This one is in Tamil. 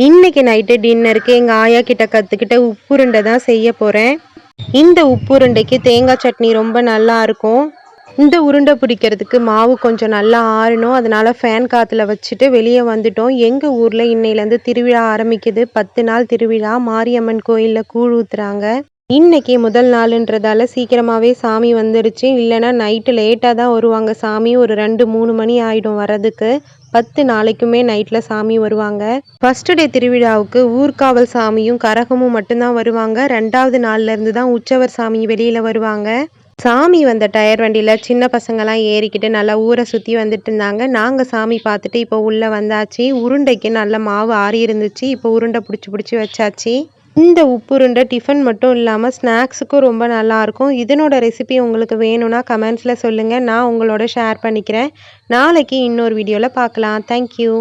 இன்னைக்கு நைட்டு டின்னருக்கு எங்கள் ஆயா கிட்ட கற்றுக்கிட்ட உப்புருண்டை தான் செய்ய போகிறேன். இந்த உப்புருண்டைக்கு தேங்காய் சட்னி ரொம்ப நல்லா இருக்கும். இந்த உருண்டை பிடிக்கிறதுக்கு மாவு கொஞ்சம் நல்லா ஆறணும். அதனால ஃபேன் காற்றுல வச்சுட்டு வெளியே வந்துட்டோம். எங்கள் ஊரில் இன்னையிலேருந்து திருவிழா ஆரம்பிக்குது. 10 நாள் திருவிழா. மாரியம்மன் கோயிலில் கூழ் ஊற்றுறாங்க. இன்னைக்கு முதல் நாளுன்றதால சீக்கிரமாகவே சாமி வந்துடுச்சு. இல்லைன்னா நைட்டு லேட்டாக தான் வருவாங்க சாமி. ஒரு 2-3 மணி ஆகிடும் வரதுக்கு. 10 நாளைக்குமே நைட்டில் சாமி வருவாங்க. ஃபர்ஸ்ட் டே திருவிழாவுக்கு ஊர்காவல் சாமியும் கரகமும் மட்டும்தான் வருவாங்க. 2வது நாள்லேருந்து தான் உற்சவர் சாமி வெளியில் வருவாங்க. சாமி வந்த டயர் வண்டியில் சின்ன பசங்கள்லாம் ஏறிக்கிட்டு நல்லா ஊரை சுற்றி வந்துட்டு இருந்தாங்க. நாங்கள் சாமி பார்த்துட்டு இப்போ உள்ளே வந்தாச்சு. உருண்டைக்கு நல்ல மாவு ஆறி இருந்துச்சு. இப்போ உருண்டை பிடிச்சி வச்சாச்சு. இந்த உப்புருண்டை டிஃபன் மட்டும் இல்லாமல் ஸ்நாக்ஸுக்கும் ரொம்ப நல்லாயிருக்கும். இதனோட ரெசிபி உங்களுக்கு வேணும்னா கமெண்ட்ஸில் சொல்லுங்கள். நான் உங்களோட ஷேர் பண்ணிக்கிறேன். நாளைக்கு இன்னொரு வீடியோவில் பார்க்கலாம். தேங்க்யூ.